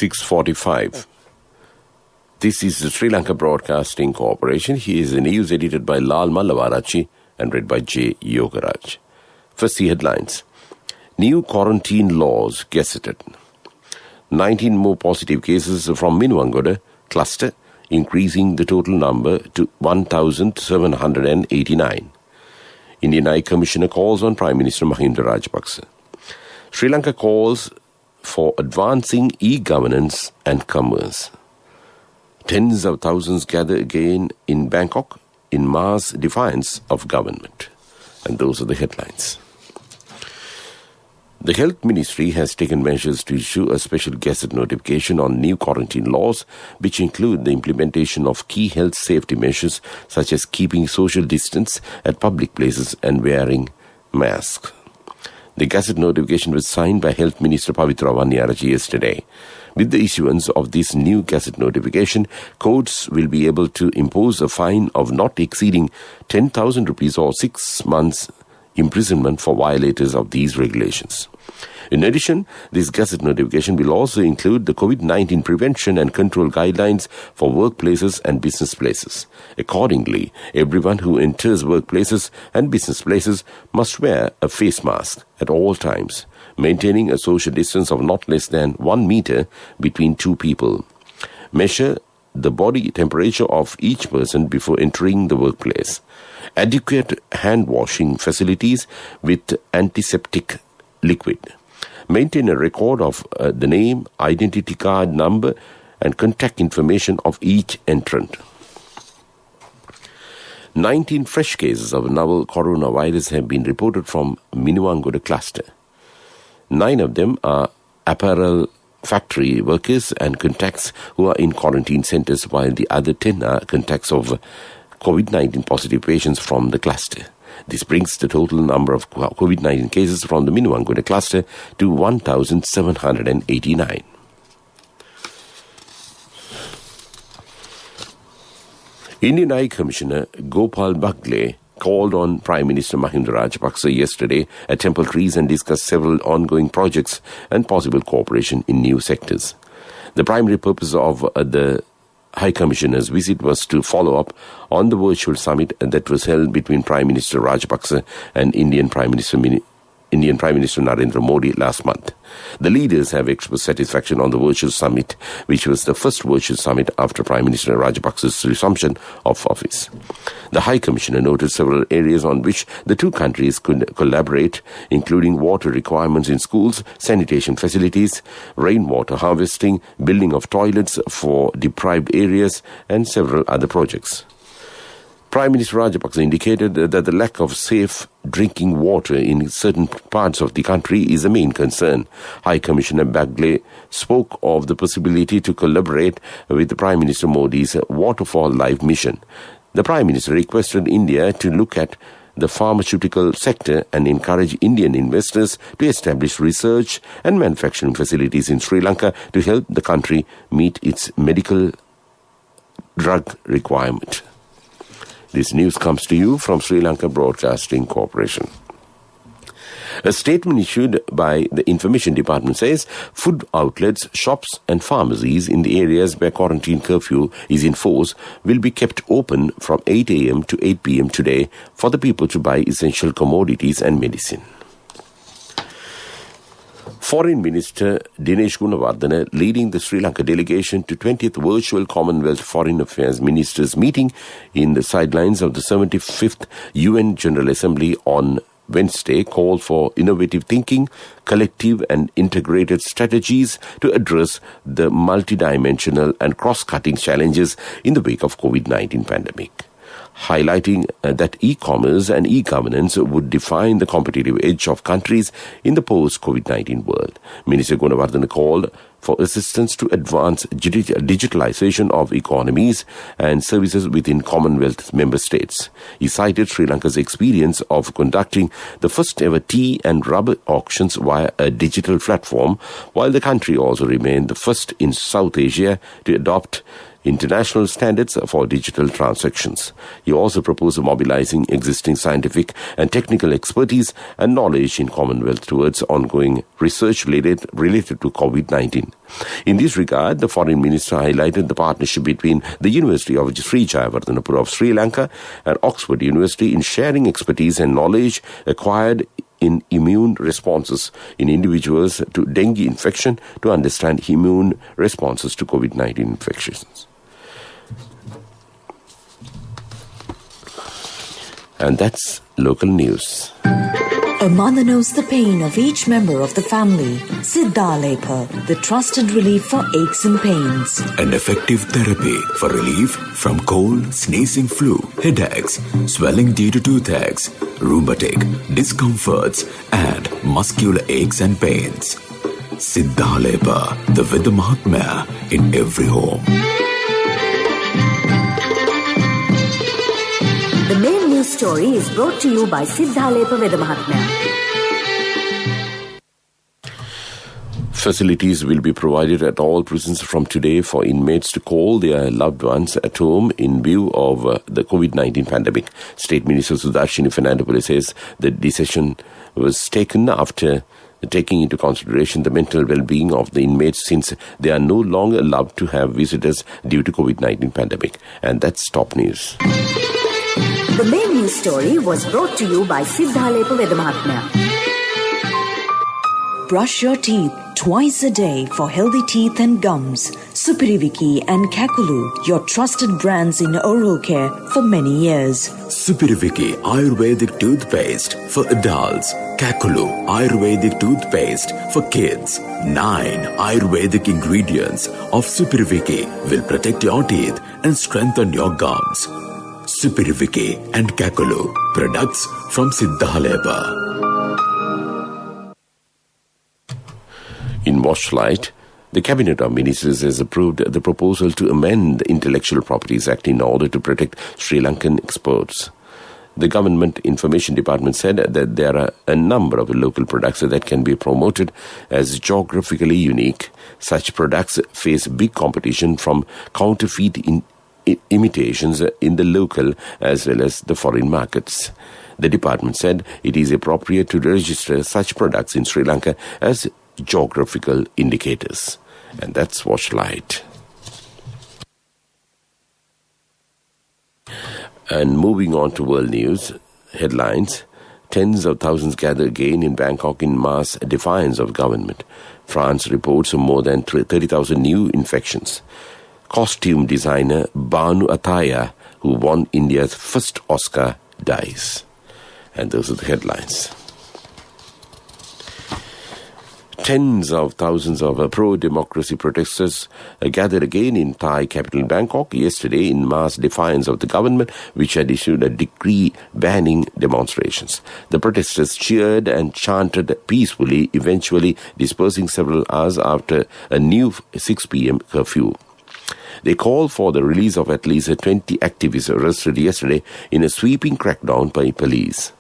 6:45. This is the Sri Lanka Broadcasting Corporation. Here is the news edited by Lal Mallavarachi and read by J. Yogaraj. First, the headlines. New quarantine laws gazetted. 19 more positive cases from Minuwangoda cluster, increasing the total number to 1,789. Indian High Commissioner calls on Prime Minister Mahinda Rajapaksa. Sri Lanka calls for advancing e-governance and commerce. Tens of thousands gather again in Bangkok in mass defiance of government. And those are the headlines. The Health Ministry has taken measures to issue a special gazette notification on new quarantine laws, which include the implementation of key health safety measures such as keeping social distance at public places and wearing masks. The gazette notification was signed by Health Minister Pavitra Vaniyarachi yesterday. With the issuance of this new gazette notification, courts will be able to impose a fine of not exceeding 10,000 rupees or 6 months imprisonment for violators of these regulations. In addition, this gazette notification will also include the COVID-19 prevention and control guidelines for workplaces and business places. Accordingly, everyone who enters workplaces and business places must wear a face mask at all times, maintaining a social distance of not less than 1 meter between two people. Measure the body temperature of each person before entering the workplace. Adequate hand washing facilities with antiseptic liquid. Maintain a record of the name, identity card number and contact information of each entrant. 19 fresh cases of novel coronavirus have been reported from Minuwangoda cluster. 9 of them are apparel factory workers and contacts who are in quarantine centers, while the other 10 are contacts of COVID-19 positive patients from the cluster. This brings the total number of COVID-19 cases from the Minuwangoda cluster to 1,789. Indian High Commissioner Gopal Bagle called on Prime Minister Mahinda Rajapaksa yesterday at Temple Trees and discussed several ongoing projects and possible cooperation in new sectors. The primary purpose of the High Commissioner's visit was to follow up on the virtual summit that was held between Prime Minister Rajapaksa and Indian Prime Minister Narendra Modi last month. The leaders have expressed satisfaction on the virtual summit, which was the first virtual summit after Prime Minister Rajapaksa's resumption of office. The High Commissioner noted several areas on which the two countries could collaborate, including water requirements in schools, sanitation facilities, rainwater harvesting, building of toilets for deprived areas, and several other projects. Prime Minister Rajapaksa indicated that the lack of safe drinking water in certain parts of the country is a main concern. High Commissioner Bagle spoke of the possibility to collaborate with Prime Minister Modi's Water for Life mission. The Prime Minister requested India to look at the pharmaceutical sector and encourage Indian investors to establish research and manufacturing facilities in Sri Lanka to help the country meet its medical drug requirement. This news comes to you from Sri Lanka Broadcasting Corporation. A statement issued by the Information Department says food outlets, shops and pharmacies in the areas where quarantine curfew is in force will be kept open from 8 a.m. to 8 p.m. today for the people to buy essential commodities and medicine. Foreign Minister Dinesh Gunawardena leading the Sri Lanka delegation to 20th Virtual Commonwealth Foreign Affairs Ministers meeting in the sidelines of the 75th UN General Assembly on Wednesday called for innovative thinking, collective and integrated strategies to address the multidimensional and cross-cutting challenges in the wake of COVID-19 pandemic. Highlighting that e-commerce and e-governance would define the competitive edge of countries in the post-COVID-19 world. Minister Gunawardena called for assistance to advance digitalization of economies and services within Commonwealth member states. He cited Sri Lanka's experience of conducting the first ever tea and rubber auctions via a digital platform, while the country also remained the first in South Asia to adopt international standards for digital transactions. He also proposed mobilizing existing scientific and technical expertise and knowledge in Commonwealth towards ongoing research related to COVID-19. In this regard, the Foreign Minister highlighted the partnership between the University of Sri Jayawardenepura of Sri Lanka and Oxford University in sharing expertise and knowledge acquired in immune responses in individuals to dengue infection to understand immune responses to COVID-19 infections. And that's local news. A mother knows the pain of each member of the family. Siddhalepa, the trusted relief for aches and pains. An effective therapy for relief from cold, sneezing, flu, headaches, swelling due to toothaches, rheumatic, discomforts, and muscular aches and pains. Siddhalepa, the Veda Mahatmya in every home. The main news story is brought to you by Siddhalepa Veda Mahatmya. Facilities will be provided at all prisons from today for inmates to call their loved ones at home in view of the COVID-19 pandemic. State Minister Sudarshini Fernandopoulos says the decision was taken after taking into consideration the mental well-being of the inmates since they are no longer allowed to have visitors due to COVID-19 pandemic. And that's top news. The main news story was brought to you by Siddhalepa Veda Mahatmya. Brush your teeth twice a day for healthy teeth and gums. Supiriviki and Kakulu, your trusted brands in oral care for many years. Supiriviki Ayurvedic toothpaste for adults. Kakulu Ayurvedic toothpaste for kids. 9 Ayurvedic ingredients of Supiriviki will protect your teeth and strengthen your gums. Supiriviki and Kakulu, products from Siddhalepa. In Watchlight, the Cabinet of Ministers has approved the proposal to amend the Intellectual Properties Act in order to protect Sri Lankan exports. The Government Information Department said that there are a number of local products that can be promoted as geographically unique. Such products face big competition from counterfeit imitations in the local as well as the foreign markets. The department said it is appropriate to register such products in Sri Lanka as geographical indicators. And that's Watchlight. And moving on to world news headlines. Tens of thousands gather again in Bangkok in mass defiance of government. France reports more than 30,000 new infections. Costume designer Banu Ataya, who won India's first Oscar, dies. And those are the headlines. Tens of thousands of pro-democracy protesters gathered again in Thai capital Bangkok yesterday in mass defiance of the government, which had issued a decree banning demonstrations. The protesters cheered and chanted peacefully, eventually dispersing several hours after a new 6 p.m. curfew. They called for the release of at least 20 activists arrested yesterday in a sweeping crackdown by police.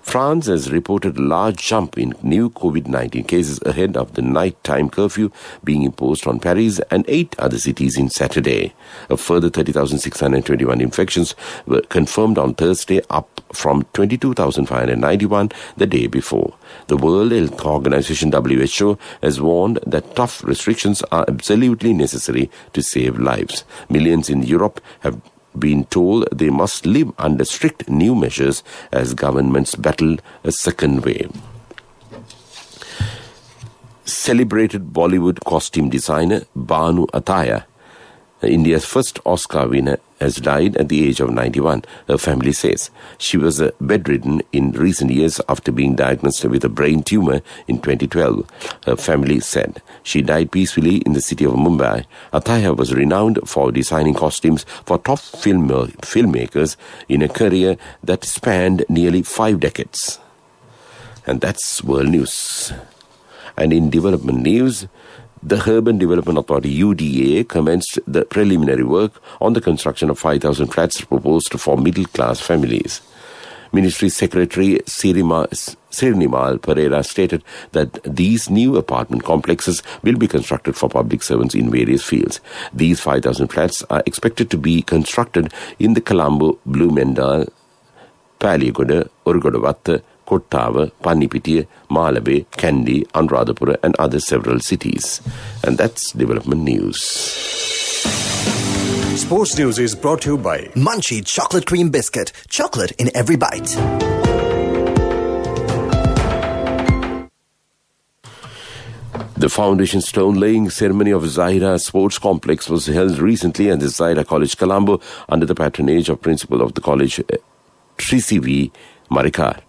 France has reported a large jump in new COVID-19 cases ahead of the nighttime curfew being imposed on Paris and 8 other cities in Saturday. A further 30,621 infections were confirmed on Thursday, up from 22,591 the day before. The World Health Organization (WHO) has warned that tough restrictions are absolutely necessary to save lives. Millions in Europe have been told they must live under strict new measures as governments battle a second wave. Celebrated Bollywood costume designer Banu Ataya, India's first Oscar winner, has died at the age of 91, her family says. She was bedridden in recent years after being diagnosed with a brain tumor in 2012, her family said. She died peacefully in the city of Mumbai. Ataya was renowned for designing costumes for top filmmakers in a career that spanned nearly 5 decades. And that's world news. And in development news, the Urban Development Authority (UDA) commenced the preliminary work on the construction of 5,000 flats proposed for middle-class families. Ministry Secretary Sirinimal Pereira stated that these new apartment complexes will be constructed for public servants in various fields. These 5,000 flats are expected to be constructed in the Colombo, Blumendal, Paligoda, Urgodavatta, Kottava, Pannipitiya, Malabe, Kandy, Anuradhapura and other several cities. And that's development news. Sports News is brought to you by Munchie Chocolate Cream Biscuit. Chocolate in every bite. The foundation stone-laying ceremony of Zaira Sports Complex was held recently at the Zaira College, Colombo, under the patronage of Principal of the College, Trisivi Marikar.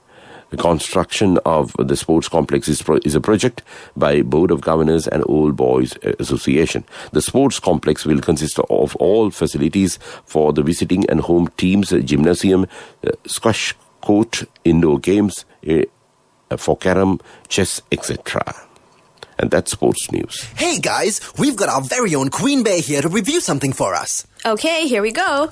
The construction of the sports complex is a project by Board of Governors and Old Boys Association. The sports complex will consist of all facilities for the visiting and home teams, gymnasium, squash court, indoor games, for carom, chess, etc. And that's sports news. Hey guys, we've got our very own Queen Bear here to review something for us. Okay, here we go.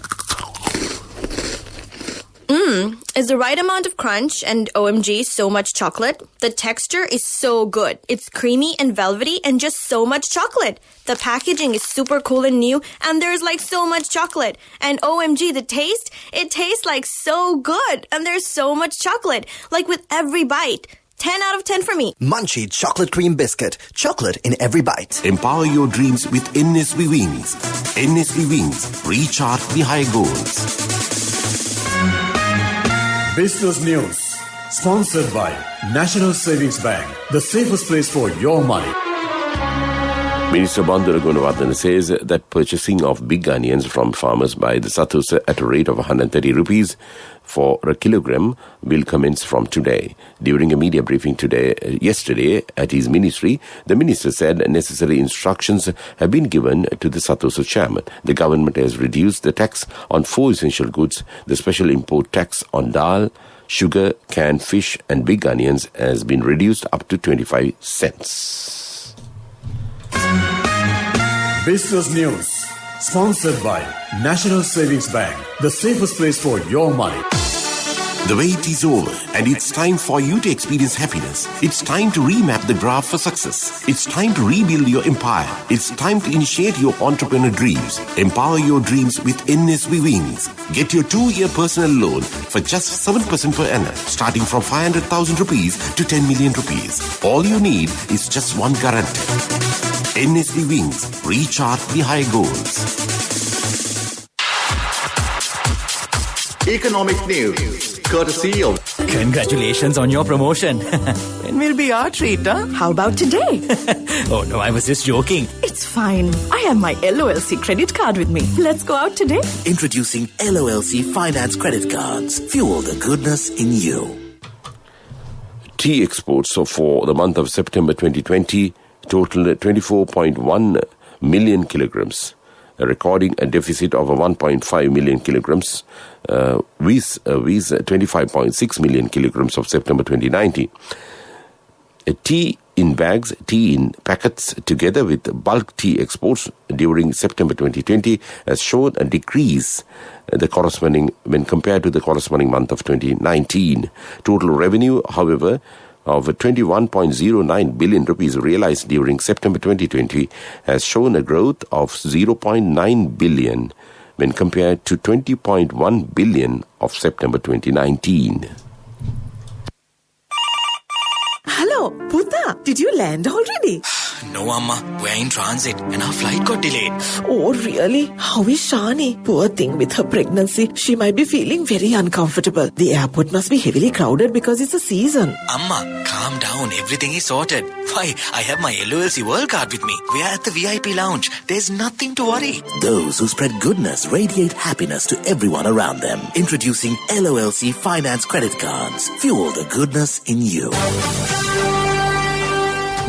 It's the right amount of crunch and OMG, so much chocolate. The texture is so good. It's creamy and velvety and just so much chocolate. The packaging is super cool and new and there's like so much chocolate. And OMG, the taste, it tastes like so good and there's so much chocolate. Like with every bite. 10 out of 10 for me. Munchie Chocolate Cream Biscuit. Chocolate in every bite. Empower your dreams with NSV Wings. NSV Wings. Reach out the high goals. Business News, sponsored by National Savings Bank, the safest place for your money. Minister Bandara Gunawardena says that purchasing of big onions from farmers by the Sathusa at a rate of 130 rupees for a kilogram will commence from today. During a media briefing yesterday at his ministry, the minister said necessary instructions have been given to the Sathusa chairman. The government has reduced the tax on 4 essential goods. The special import tax on dal, sugar, canned fish and big onions has been reduced up to 25 cents. Business News, sponsored by National Savings Bank, the safest place for your money. The wait is over and it's time for you to experience happiness. It's time to remap the graph for success. It's time to rebuild your empire. It's time to initiate your entrepreneur dreams. Empower your dreams with NSV Wings. Get your 2-year personal loan for just 7% per annum, starting from 500,000 rupees to 10 million rupees. All you need is just one guarantee. NSV Wings. Reach out the high goals. Economic news, courtesy of... Congratulations on your promotion. When will be our treat, huh? How about today? Oh no, I was just joking. It's fine. I have my LOLC credit card with me. Let's go out today. Introducing LOLC Finance Credit Cards. Fuel the goodness in you. Tea exports for the month of September 2020 totaled 24.1 million kilograms, recording a deficit of 1.5 million kilograms, with 25.6 million kilograms of September 2019. Tea in bags, tea in packets, together with bulk tea exports during September 2020 has shown a decrease when compared to the corresponding month of 2019. Total revenue, however, of 21.09 billion rupees realized during September 2020 has shown a growth of 0.9 billion when compared to 20.1 billion of September 2019. Hello, Puta. Did you land already? No, Amma. We're in transit and our flight got delayed. Oh, really? How is Shani? Poor thing with her pregnancy. She might be feeling very uncomfortable. The airport must be heavily crowded because it's a season. Amma, calm down. Everything is sorted. Why, I have my LOLC World Card with me. We are at the VIP lounge. There's nothing to worry. Those who spread goodness radiate happiness to everyone around them. Introducing LOLC Finance Credit Cards. Fuel the goodness in you.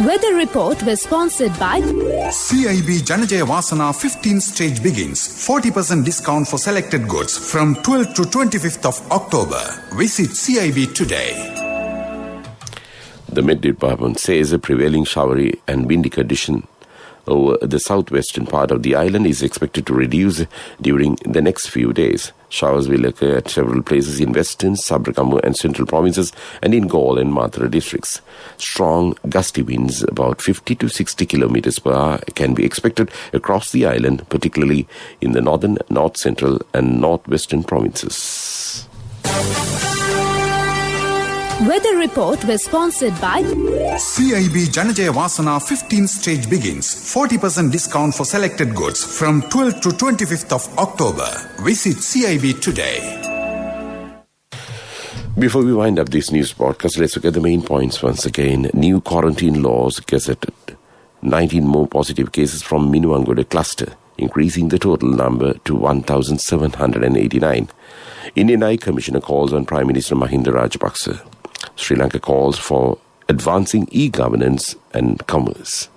Weather report was sponsored by CIB Janajaya Vasana 15th stage begins. 40% discount for selected goods from 12th to 25th of October. Visit CIB today. The Met Department says a prevailing showery and windy condition over the southwestern part of the island is expected to reduce during the next few days. Showers will occur at several places in western, Sabrakammu and central provinces and in Gaul and Mathura districts. Strong, gusty winds, about 50 to 60 kilometers per hour, can be expected across the island, particularly in the northern, north central and northwestern provinces. Weather report was sponsored by CIB Janajaya Vasana 15th stage begins. 40% discount for selected goods from 12th to 25th of October. Visit CIB today. Before we wind up this news broadcast, let's look at the main points once again. New quarantine laws gazetted. 19 more positive cases from Minuangoda cluster, increasing the total number to 1,789. Indian High Commissioner calls on Prime Minister Mahinda Rajapaksa. Sri Lanka calls for advancing e-governance and commerce.